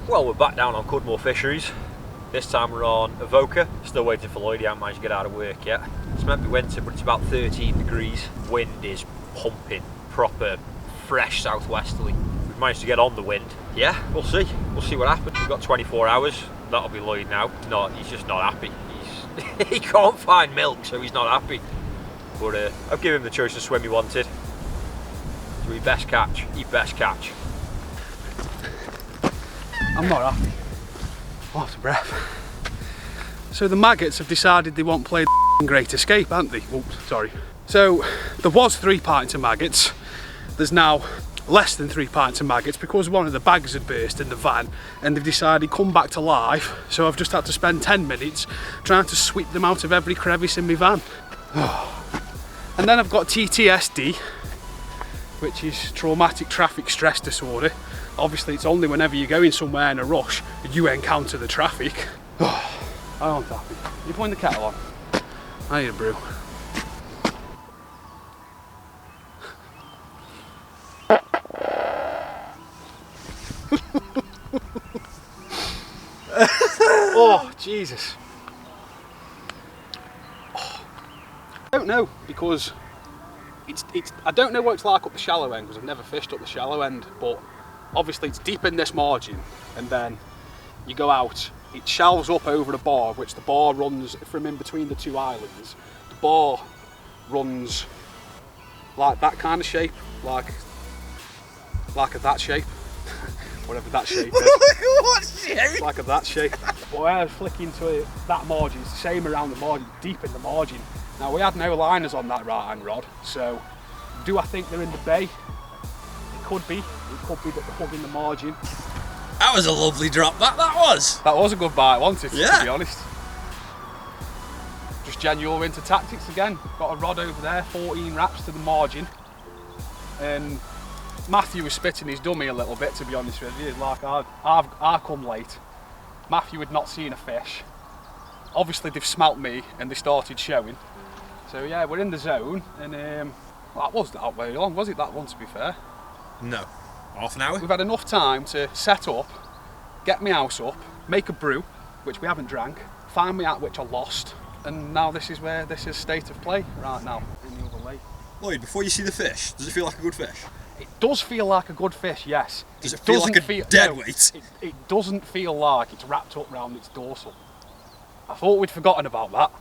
Well, we're back down on Cudmore Fisheries. This time we're on Avoca. Still waiting for Lloyd, he hasn't managed to get out of work yet. It's meant to be winter, but it's about 13 degrees. Wind is pumping, proper fresh southwesterly. We've managed to get on the wind. Yeah, we'll see. We'll see what happens. We've got 24 hours. That'll be Lloyd now. He's just not happy. He can't find milk, so he's not happy. But I've given him the choice of swim he wanted. So he best catch. I'm not happy. I'm out of breath. So the maggots have decided they won't play the Great Escape, haven't they? Oops, sorry. So there was 3 pints of maggots. There's now less than 3 pints of maggots because one of the bags had burst in the van and they've decided to come back to life. So I've just had to spend 10 minutes trying to sweep them out of every crevice in my van. And then I've got TTSD, which is traumatic traffic stress disorder. Obviously it's only whenever you're going somewhere in a rush you encounter the traffic. I aren't happy. You putting the kettle on? I need a brew. Oh, Jesus. Oh. I don't know, because I don't know what it's like up the shallow end, because I've never fished up the shallow end, but obviously it's deep in this margin, and then you go out, it shelves up over a bar, which the bar runs from in between the 2 islands. The bar runs like that kind of shape, like that shape. Whatever that shape is. What shape? Like that shape. But when I was flicking to that margin, it's the same around the margin, deep in the margin. Now we had no liners on that right hand rod, so do I think they're in the bay? It could be. It could be that they're hugging the margin. That was a lovely drop, that was. That was a good bite, wasn't it, yeah. To be honest. Just genuine winter tactics again. Got a rod over there, 14 wraps to the margin. And Matthew was spitting his dummy a little bit, to be honest with you. Like I come late. Matthew had not seen a fish. Obviously they've smelt me and they started showing. So yeah, we're in the zone, and that wasn't out very long, was it, that one, to be fair? No. Half an hour? We've had enough time to set up, get my house up, make a brew, which we haven't drank, find me out which I lost, and now this is state of play right now in the other lake. Lloyd, before you see the fish, does it feel like a good fish? It does feel like a good fish, yes. Does it feel like a dead weight? It doesn't feel like it's wrapped up round its dorsal. I thought we'd forgotten about that.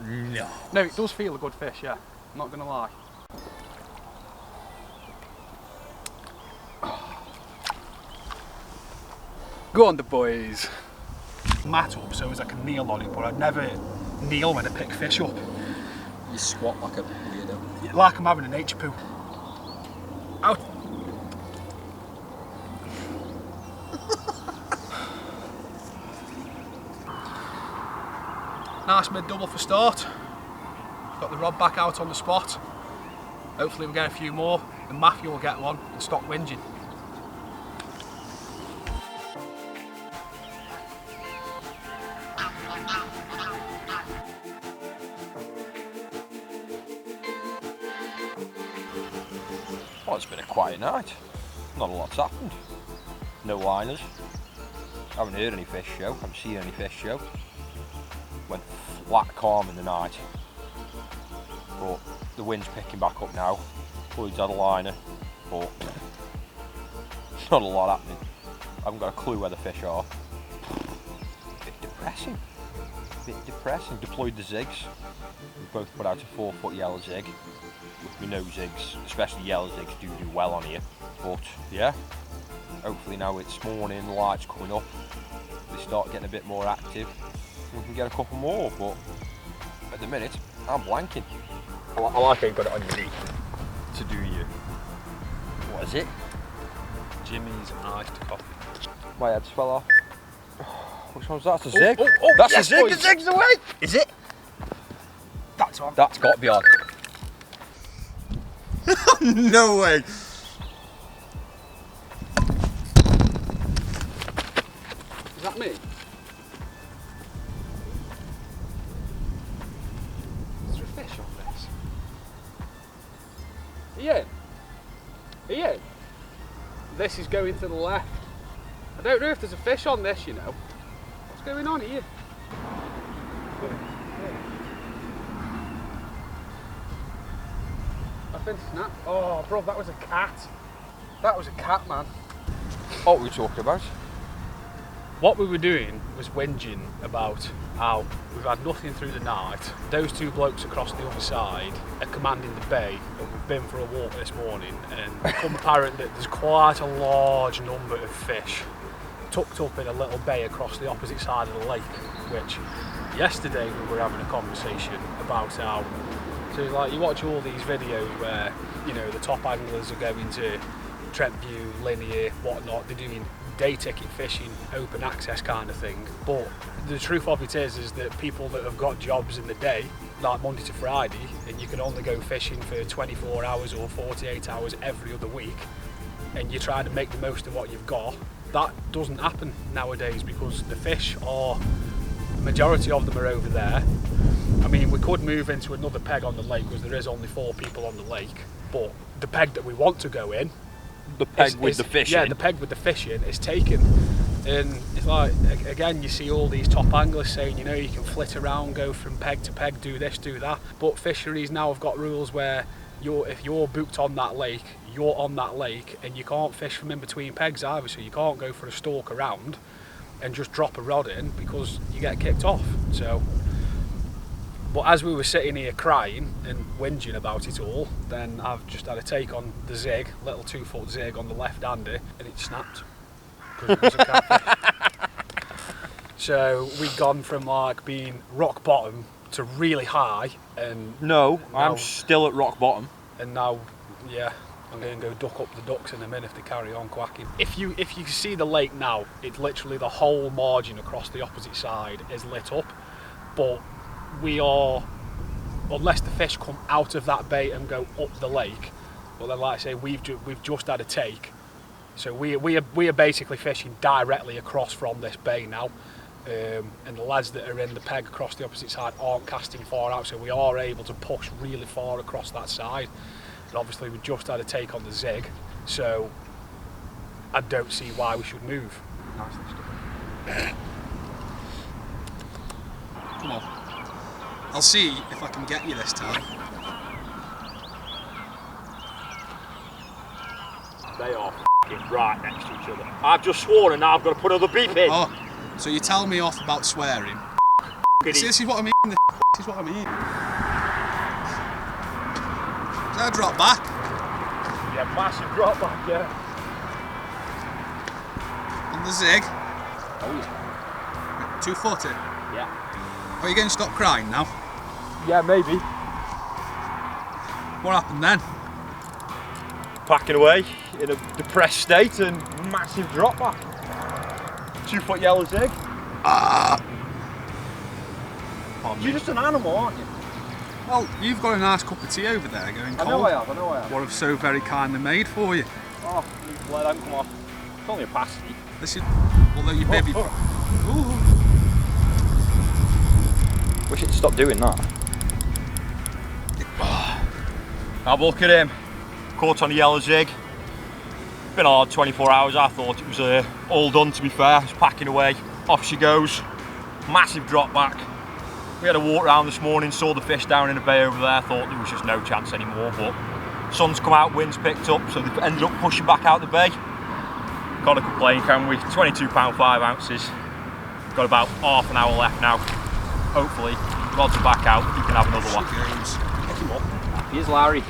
No. No, it does feel a good fish, yeah. I'm not going to lie. Go on the boys. Mat up so as I can kneel on it, but I'd never kneel when I pick fish up. You squat like a weirdo. Like I'm having an H-poo. Out. Nice mid-double for start. Got the rod back out on the spot. Hopefully we'll get a few more and Matthew will get one and stop whinging. Well, it's been a quiet night. Not a lot's happened. No liners. Haven't heard any fish show. Haven't seen any fish show. Went flat calm in the night. But the wind's picking back up now. Lloyd's had a liner, but not a lot happening. I haven't got a clue where the fish are. Bit depressing. Deployed the zigs. We both put out a 4-foot yellow zig. We know zigs, especially yellow zigs, do well on here. But yeah, hopefully now it's morning, the light's coming up, they start getting a bit more active, we can get a couple more. But at the minute, I'm blanking. I like how you got it on your knee to do you. What is it? Jimmy's iced coffee. My head's fell off. Which one's that? That's a zig. Oh, that's yes, a zig. boys. The zig's away. Is it? That's on. That's got to be on. No way. Is that me? Is there a fish on this? Are you in? This is going to the left. I don't know if there's a fish on this, you know. What's going on here? I've been snapped. Oh, bro, that was a cat. That was a cat, man. What were we talking about? What we were doing was whinging about how we've had nothing through the night. Those two blokes across the other side are commanding the bay, and we've been for a walk this morning, and it's become apparent that there's quite a large number of fish tucked up in a little bay across the opposite side of the lake, which yesterday we were having a conversation about how, so like you watch all these videos where, you know, the top anglers are going to Trent View, Linear, whatnot, they're doing day ticket fishing, open access kind of thing, but the truth of it is that people that have got jobs in the day, like Monday to Friday, and you can only go fishing for 24 hours or 48 hours every other week, and you're trying to make the most of what you've got, that doesn't happen nowadays because the fish are, the majority of them are over there. I mean, we could move into another peg on the lake because there is only 4 people on the lake, but the peg that we want to go in, The peg with the fishing? Yeah, the peg with the fishing is taken. And it's like, again, you see all these top anglers saying, you know, you can flit around, go from peg to peg, do this, do that. But fisheries now have got rules where if you're booked on that lake, you're on that lake, and you can't fish from in between pegs either, so you can't go for a stalk around and just drop a rod in because you get kicked off. So, but as we were sitting here crying and whinging about it all, then I've just had a take on the zig, little 2-foot zig on the left hander, and it snapped because it was a catfish. So we've gone from like being rock bottom to really high, and No, now, I'm still at rock bottom. and now, yeah, I'm going to go duck up the ducks in a minute if they carry on quacking. If you see the lake now, it's literally the whole margin across the opposite side is lit up, but we are, unless the fish come out of that bay and go up the lake, well then, like I say, we've just had a take, so we are basically fishing directly across from this bay now, and the lads that are in the peg across the opposite side aren't casting far out, so we are able to push really far across that side. And obviously we just had a take on the zig, so I don't see why we should move. Come on. I'll see if I can get you this time. They are f***ing right next to each other. I've just sworn and now I've got to put another beep in. Oh, so you tell me off about swearing. See, this is what I mean. This is what I mean. Is that a drop back? Yeah, massive drop back, yeah. On the zig. Oh yeah. 2-footed. Yeah. Are you going to stop crying now? Yeah, maybe. What happened then? Packing away in a depressed state and massive drop back. 2-foot yellow zig. Ah! You're just an animal, aren't you? Well, you've got a nice cup of tea over there going cold. I know I have. What have so very kindly made for you? Oh, let that come off. It's only a pasty. This is, although you baby. Ooh. Wish it'd stop doing that. Have a look at him. Caught on a yellow zig. Been a hard 24 hours. I thought it was all done, to be fair. It's packing away. Off she goes. Massive drop back. We had a walk around this morning, saw the fish down in the bay over there, thought there was just no chance anymore, but sun's come out, wind's picked up, so they've ended up pushing back out the bay. Can't complain, can we? £22 5 ounces. Got about half an hour left now. Hopefully, rods are back out, you can have another one. Pick him up. Here's Larry.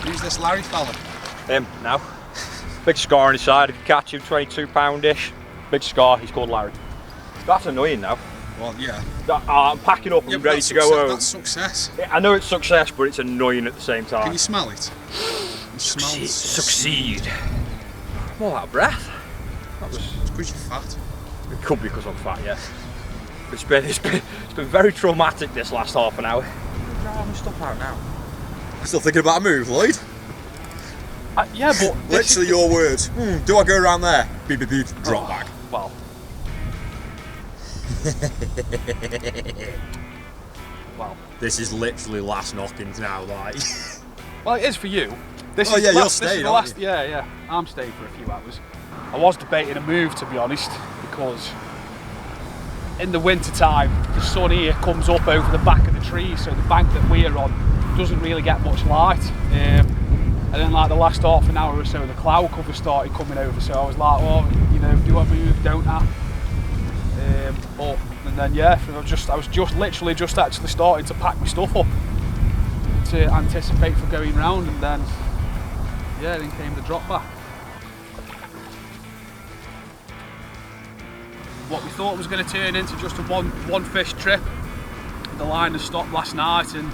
Who's this Larry fella? Him, now. Big scar on his side, if you catch him, 22-pound-ish. Big scar, he's called Larry. That's annoying now. Well, yeah. I'm packing up and ready to go home. That's success. I know it's success, but it's annoying at the same time. Can you smell it? You smell it. Succeed. I'm all out of breath. That was. It's because you're fat. It could be because I'm fat, yeah. It's been very traumatic this last half an hour. Dry my stuff out now. Still thinking about a move, Lloyd? Yeah, but literally your words. Do I go around there? Beep beep beep. Drop back. Well. Well. This is literally last knockings now, like. Well, it is for you. This Oh is yeah, the you're last, this is staying, the aren't last, you? yeah. I'm staying for a few hours. I was debating a move, to be honest, because in the winter time the sun here comes up over the back of the trees, so the bank that we're on doesn't really get much light. And then like the last half an hour or so the cloud cover started coming over, so I was like, oh, you know, do I move, don't I? And then yeah, I was just literally just actually starting to pack my stuff up to anticipate for going round, and then yeah, then came the drop back. What we thought was going to turn into just a one fish trip, the line has stopped last night, and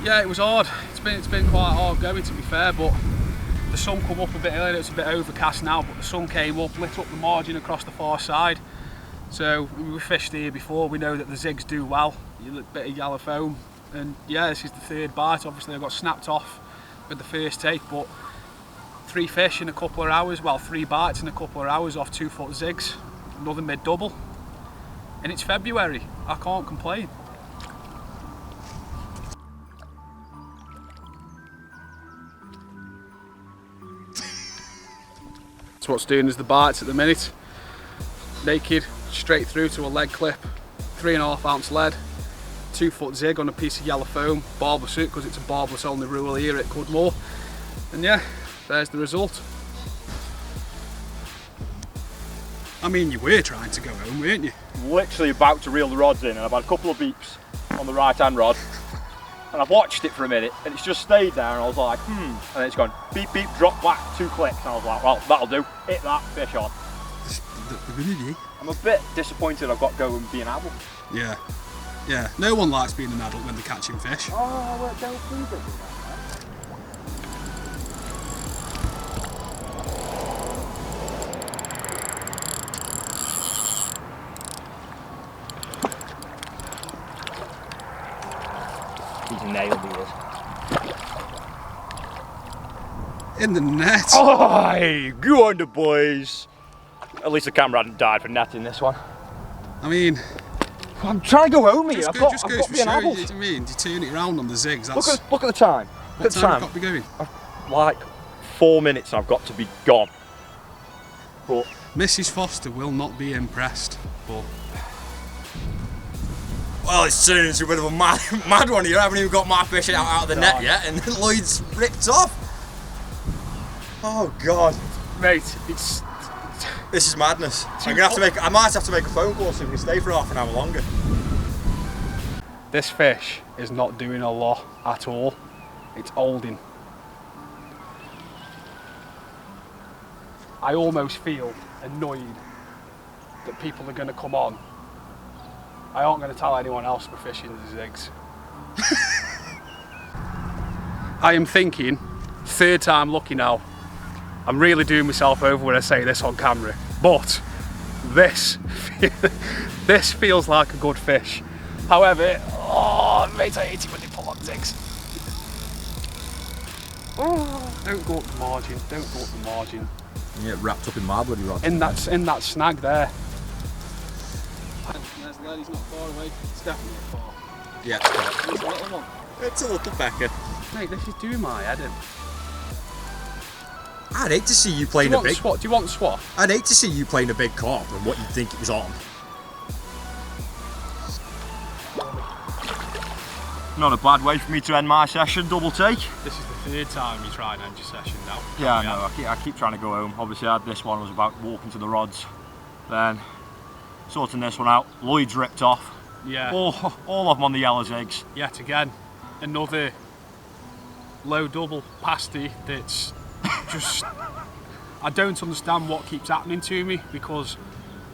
yeah, it was hard. It's been quite hard going, to be fair, but the sun come up a bit earlier. It's a bit overcast now, but the sun came up, lit up the margin across the far side. So we fished here before, we know that the zigs do well, a bit of yellow foam, and yeah, this is the third bite. Obviously I got snapped off with the first take, but 3 fish in a couple of hours, well 3 bites in a couple of hours off 2-foot zigs, another mid-double, and it's February, I can't complain. So what's doing is the bites at the minute, naked, straight through to a lead clip, 3.5 ounce lead, 2-foot zig on a piece of yellow foam, barbless hook because it's a barbless only rule here at Cudmore, and yeah, there's the result. I mean, you were trying to go home, weren't you? Literally about to reel the rods in, and I've had a couple of beeps on the right hand rod, and I've watched it for a minute, and it's just stayed there, and I was like, and then it's gone beep beep, drop back, 2 clicks, and I was like, well, that'll do, hit that, fish on. I'm a bit disappointed I've got to go and be an adult. Yeah, yeah. No one likes being an adult when they're catching fish. Oh, well, don't please do that. He's nailed it. In the net. Oh, go on the boys. At least the camera hadn't died for netting this one. I mean, I'm trying to go home here. I've got just to goes be for an show. adult. You mean, you turn it around on the zigs. That's, Look at the time. what time have you got to be going? Like 4 minutes and I've got to be gone. But Mrs. Foster will not be impressed. But well, it's turning into a bit of a mad one here. I haven't even got my fish out of the net yet, and Lloyd's ripped off. Oh God, Mate, this is madness. I'm gonna have to make. I might have to make a phone call so we can stay for half an hour longer. this fish is not doing a lot at all. It's holding. I almost feel annoyed that people are going to come on. I aren't going to tell anyone else we're fishing the zigs. I am thinking, 3rd time lucky now. I'm really doing myself over when I say this on camera, but this feels like a good fish. However, oh mate, I hate it when they pull on zigs. Oh, don't go up the margin, don't go up the margin. You get wrapped up in my bloody rod. In that snag there. There's lead, he's not far away. It's definitely far. Yeah, It's a little one. it's a little pecker. Mate, this is doing my head in. I'd hate to see you Do playing you a want big. swat? Do you want swat? I'd hate to see you playing a big carp and what you'd think it was on. not a bad way for me to end my session, double take. This is the 3rd time you try and end your session now. Yeah, I know, I keep trying to go home. Obviously I had this one, was about walking to the rods. Then sorting this one out, Lloyd's ripped off. Yeah. All of them on the yellow zigs. Yet again, another low double pasty that's just, I don't understand what keeps happening to me, because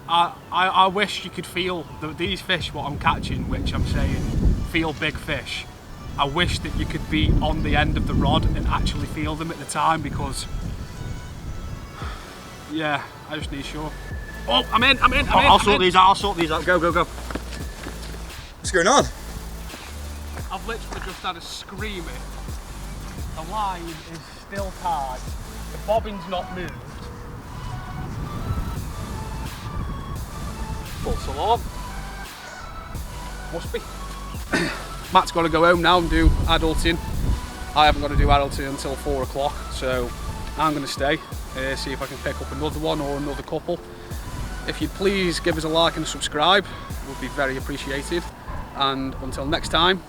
I wish you could feel that these fish, what I'm catching, which I'm saying feel big fish, I wish that you could be on the end of the rod and actually feel them at the time, because yeah, I just need sure. Oh, I'm in. I'll sort these out, go. What's going on? I've literally just had a screamer. The line is still tied. The bobbin's not moved. False alarm. Must be. Matt's got to go home now and do adulting. I haven't got to do adulting until 4 o'clock, so I'm going to stay. see if I can pick up another one or another couple. If you'd please give us a like and a subscribe, it would be very appreciated. And until next time,